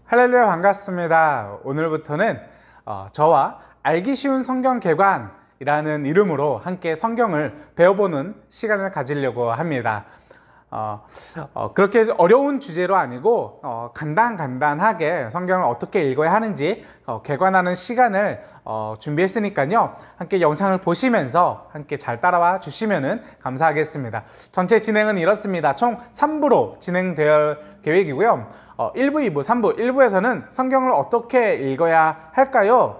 할렐루야, 반갑습니다. 오늘부터는 저와 알기 쉬운 성경 개관이라는 이름으로 함께 성경을 배워보는 시간을 가지려고 합니다. 그렇게 어려운 주제로 아니고 간단하게 성경을 어떻게 읽어야 하는지 개관하는 시간을 준비했으니까요, 함께 영상을 보시면서 함께 잘 따라와 주시면 감사하겠습니다. 전체 진행은 이렇습니다. 총 3부로 진행될 계획이고요. 1부, 2부, 3부, 1부에서는 성경을 어떻게 읽어야 할까요?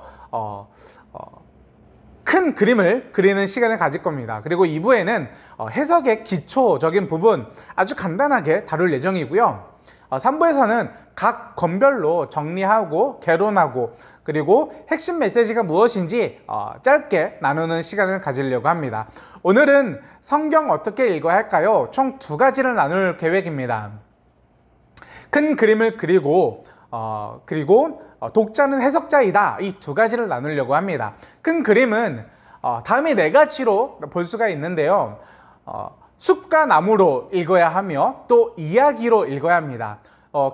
큰 그림을 그리는 시간을 가질 겁니다. 그리고 2부에는 해석의 기초적인 부분 아주 간단하게 다룰 예정이고요. 3부에서는 각 건별로 정리하고 개론하고 그리고 핵심 메시지가 무엇인지 짧게 나누는 시간을 가지려고 합니다. 오늘은 성경 어떻게 읽어야 할까요? 총 2가지를 나눌 계획입니다. 큰 그림을 그리고 독자는 해석자이다, 이 2가지를 나누려고 합니다. 큰 그림은 다음에 4가지로 볼 수가 있는데요. 숲과 나무로 읽어야 하며 또 이야기로 읽어야 합니다.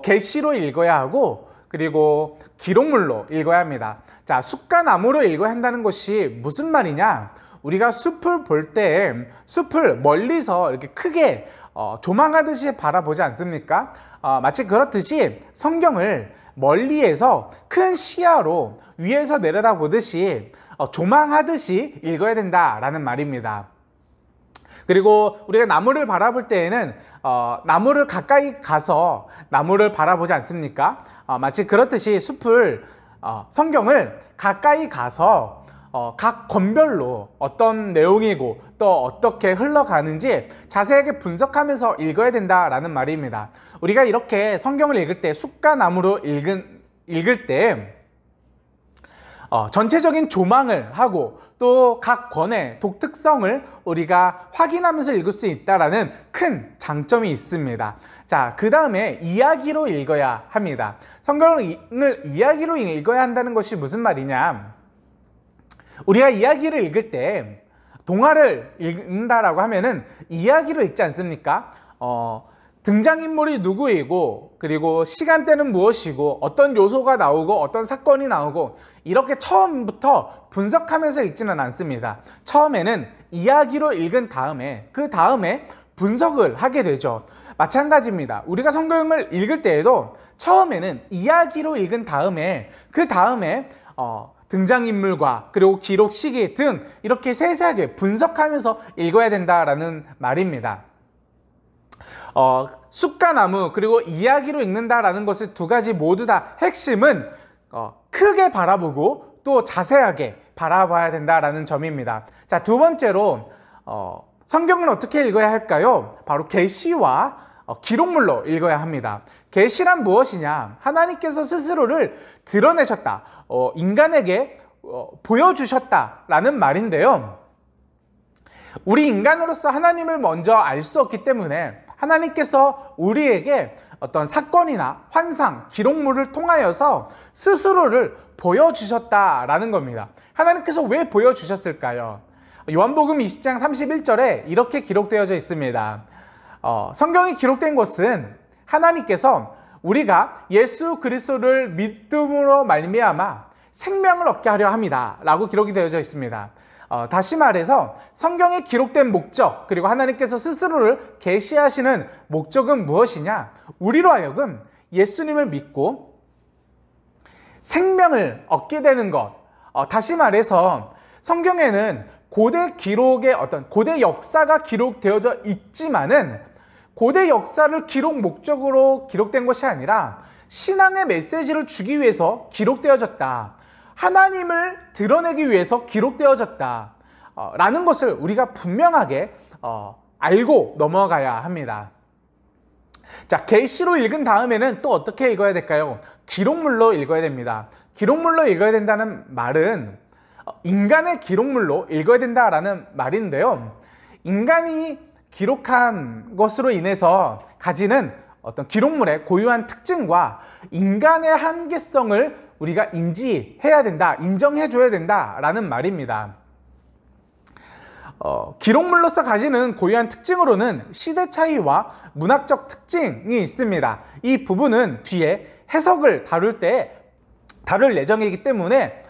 계시로 읽어야 하고 그리고 기록물로 읽어야 합니다. 자, 숲과 나무로 읽어야 한다는 것이 무슨 말이냐? 우리가 숲을 볼 때 숲을 멀리서 이렇게 크게 조망하듯이 바라보지 않습니까? 마치 그렇듯이 성경을 멀리에서 큰 시야로 위에서 내려다보듯이 조망하듯이 읽어야 된다라는 말입니다. 그리고 우리가 나무를 바라볼 때에는 나무를 가까이 가서 나무를 바라보지 않습니까? 마치 그렇듯이 성경을 가까이 가서 각 건별로 어떤 내용이고 또 어떻게 흘러가는지 자세하게 분석하면서 읽어야 된다라는 말입니다. 우리가 이렇게 성경을 읽을 때 숲과 나무로 읽을 때 전체적인 조망을 하고 또 각 권의 독특성을 우리가 확인하면서 읽을 수 있다는 큰 장점이 있습니다. 자, 그 다음에 이야기로 읽어야 합니다. 성경을 이야기로 읽어야 한다는 것이 무슨 말이냐? 우리가 이야기를 읽을 때 동화를 읽는다라고 하면은 이야기를 읽지 않습니까? 등장인물이 누구이고 그리고 시간대는 무엇이고 어떤 요소가 나오고 어떤 사건이 나오고 이렇게 처음부터 분석하면서 읽지는 않습니다. 처음에는 이야기로 읽은 다음에 그 다음에 분석을 하게 되죠. 마찬가지입니다. 우리가 성경을 읽을 때에도 처음에는 이야기로 읽은 다음에 그 다음에 등장인물과 그리고 기록 시기 등 이렇게 세세하게 분석하면서 읽어야 된다라는 말입니다. 숲과 나무 그리고 이야기로 읽는다라는 것을 2가지 모두 다 핵심은 크게 바라보고 또 자세하게 바라봐야 된다라는 점입니다. 자, 2번째로 성경을 어떻게 읽어야 할까요? 바로 계시와 기록물로 읽어야 합니다. 계시란 무엇이냐? 하나님께서 스스로를 드러내셨다, 인간에게 보여주셨다라는 말인데요. 우리 인간으로서 하나님을 먼저 알 수 없기 때문에 하나님께서 우리에게 어떤 사건이나 환상, 기록물을 통하여서 스스로를 보여주셨다라는 겁니다. 하나님께서 왜 보여주셨을까요? 요한복음 20장 31절에 이렇게 기록되어져 있습니다. 성경이 기록된 것은 하나님께서 우리가 예수 그리스도를 믿음으로 말미암아 생명을 얻게 하려 합니다 라고 기록이 되어져 있습니다. 다시 말해서 성경에 기록된 목적 그리고 하나님께서 스스로를 계시하시는 목적은 무엇이냐? 우리로 하여금 예수님을 믿고 생명을 얻게 되는 것. 다시 말해서 성경에는 고대 기록의 어떤 고대 역사가 기록되어져 있지만은 고대 역사를 기록 목적으로 기록된 것이 아니라 신앙의 메시지를 주기 위해서 기록되어졌다. 하나님을 드러내기 위해서 기록되어졌다 라는 것을 우리가 분명하게 알고 넘어가야 합니다. 자, 계시로 읽은 다음에는 또 어떻게 읽어야 될까요? 기록물로 읽어야 됩니다. 기록물로 읽어야 된다는 말은 인간의 기록물로 읽어야 된다라는 말인데요. 인간이 기록한 것으로 인해서 가지는 어떤 기록물의 고유한 특징과 인간의 한계성을 우리가 인지해야 된다, 인정해줘야 된다라는 말입니다. 기록물로서 가지는 고유한 특징으로는 시대 차이와 문학적 특징이 있습니다. 이 부분은 뒤에 해석을 다룰 때 다룰 예정이기 때문에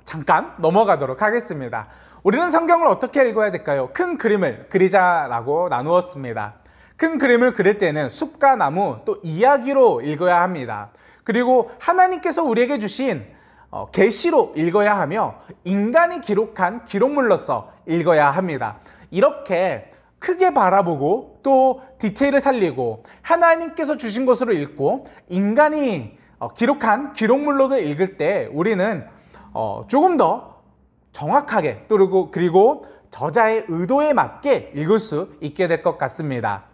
잠깐 넘어가도록 하겠습니다. 우리는 성경을 어떻게 읽어야 될까요? 큰 그림을 그리자라고 나누었습니다. 큰 그림을 그릴 때는 숲과 나무 또 이야기로 읽어야 합니다. 그리고 하나님께서 우리에게 주신 계시로 읽어야 하며 인간이 기록한 기록물로서 읽어야 합니다. 이렇게 크게 바라보고 또 디테일을 살리고 하나님께서 주신 것으로 읽고 인간이 기록한 기록물로도 읽을 때 우리는 조금 더 정확하게 그리고 저자의 의도에 맞게 읽을 수 있게 될 것 같습니다.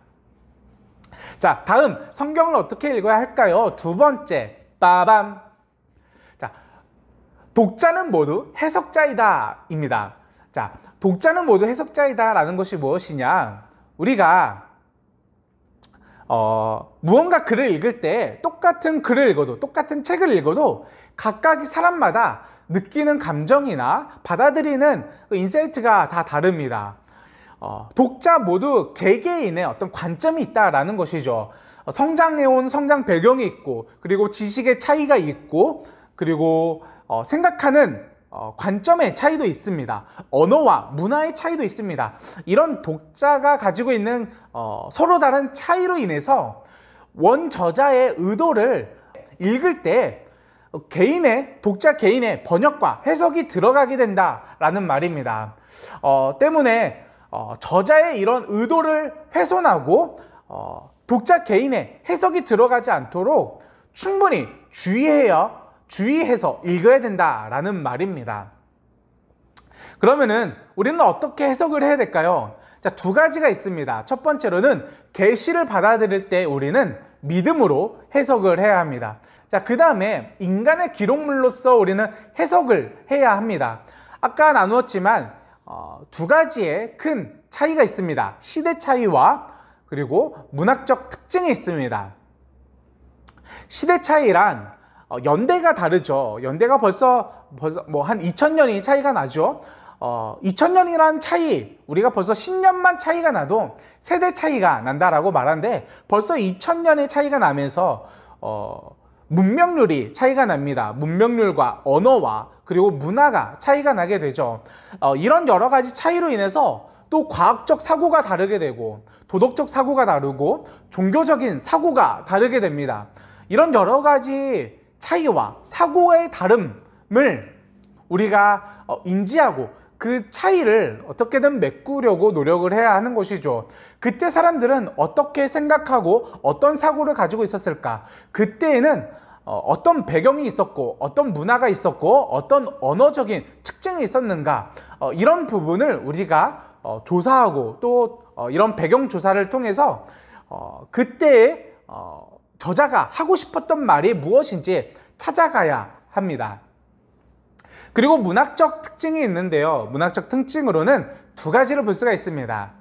자, 다음 성경을 어떻게 읽어야 할까요? 두 번째, 빠밤. 자, 독자는 모두 해석자이다 입니다. 자, 독자는 모두 해석자이다 라는 것이 무엇이냐? 우리가 무언가 글을 읽을 때 똑같은 글을 읽어도 똑같은 책을 읽어도 각각의 사람마다 느끼는 감정이나 받아들이는 인사이트가 다 다릅니다. 독자 모두 개개인의 어떤 관점이 있다라는 것이죠. 성장해온 성장 배경이 있고 그리고 지식의 차이가 있고 그리고 생각하는 관점의 차이도 있습니다. 언어와 문화의 차이도 있습니다. 이런 독자가 가지고 있는 서로 다른 차이로 인해서 원저자의 의도를 읽을 때 독자 개인의 번역과 해석이 들어가게 된다라는 말입니다. 때문에 저자의 이런 의도를 훼손하고 독자 개인의 해석이 들어가지 않도록 충분히 주의해서 읽어야 된다라는 말입니다. 그러면은 우리는 어떻게 해석을 해야 될까요? 자, 두 가지가 있습니다. 첫 번째로는 계시를 받아들일 때 우리는 믿음으로 해석을 해야 합니다. 자, 그 다음에 인간의 기록물로서 우리는 해석을 해야 합니다. 아까 나누었지만 두 가지의 큰 차이가 있습니다. 시대 차이와 그리고 문학적 특징이 있습니다. 시대 차이란 연대가 다르죠. 연대가 벌써 뭐 한 2000년이 차이가 나죠. 2000년이란 차이, 우리가 벌써 10년만 차이가 나도 세대 차이가 난다라고 말하는데 벌써 2000년의 차이가 나면서 문명률이 차이가 납니다. 문명률과 언어와 그리고 문화가 차이가 나게 되죠. 이런 여러 가지 차이로 인해서 또 과학적 사고가 다르게 되고 도덕적 사고가 다르고 종교적인 사고가 다르게 됩니다. 이런 여러 가지 차이와 사고의 다름을 우리가 인지하고 그 차이를 어떻게든 메꾸려고 노력을 해야 하는 것이죠. 그때 사람들은 어떻게 생각하고 어떤 사고를 가지고 있었을까? 그때에는 어떤 배경이 있었고 어떤 문화가 있었고 어떤 언어적인 특징이 있었는가? 이런 부분을 우리가 조사하고 또 이런 배경 조사를 통해서 그때의 저자가 하고 싶었던 말이 무엇인지 찾아가야 합니다. 그리고 문학적 특징이 있는데요. 문학적 특징으로는 두 가지를 볼 수가 있습니다.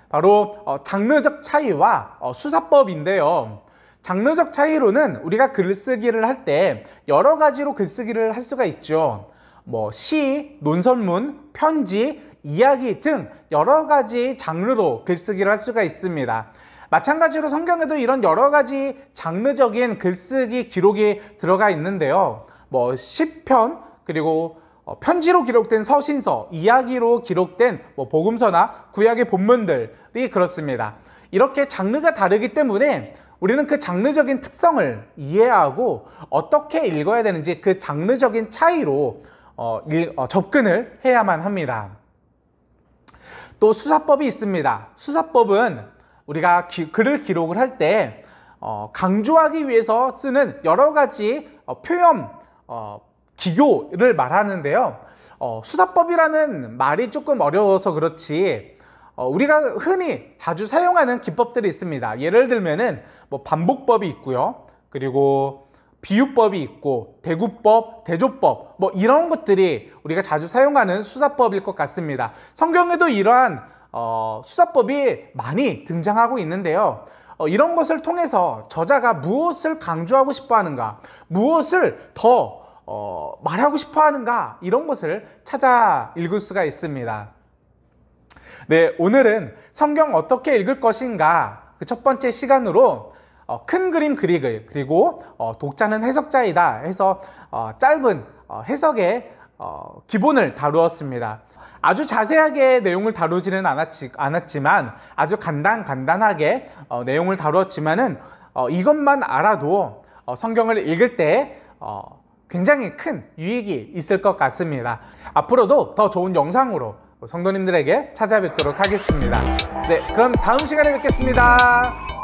바로 장르적 차이와 수사법인데요. 장르적 차이로는 우리가 글쓰기를 할 때 여러 가지로 글쓰기를 할 수가 있죠. 뭐 시, 논설문, 편지, 이야기 등 여러 가지 장르로 글쓰기를 할 수가 있습니다. 마찬가지로 성경에도 이런 여러 가지 장르적인 글쓰기 기록이 들어가 있는데요. 뭐 시편, 그리고 편지로 기록된 서신서, 이야기로 기록된 복음서나 구약의 본문들이 그렇습니다. 이렇게 장르가 다르기 때문에 우리는 그 장르적인 특성을 이해하고 어떻게 읽어야 되는지 그 장르적인 차이로 접근을 해야만 합니다. 또 수사법이 있습니다. 수사법은 우리가 글을 기록을 할 때 강조하기 위해서 쓰는 여러 가지 표현, 기교를 말하는데요. 수사법이라는 말이 조금 어려워서 그렇지 우리가 흔히 자주 사용하는 기법들이 있습니다. 예를 들면은 뭐 반복법이 있고요. 그리고 비유법이 있고 대구법, 대조법 뭐 이런 것들이 우리가 자주 사용하는 수사법일 것 같습니다. 성경에도 이러한 수사법이 많이 등장하고 있는데요. 이런 것을 통해서 저자가 무엇을 강조하고 싶어 하는가, 무엇을 더 말하고 싶어 하는가, 이런 것을 찾아 읽을 수가 있습니다. 네, 오늘은 성경 어떻게 읽을 것인가 그 첫 번째 시간으로 큰 그림 그리기, 그리고 독자는 해석자이다 해서 짧은 해석의 기본을 다루었습니다. 아주 자세하게 내용을 다루지는 않았지만 아주 간단하게 내용을 다루었지만은 이것만 알아도 성경을 읽을 때 굉장히 큰 유익이 있을 것 같습니다. 앞으로도 더 좋은 영상으로 성도님들에게 찾아뵙도록 하겠습니다. 네, 그럼 다음 시간에 뵙겠습니다.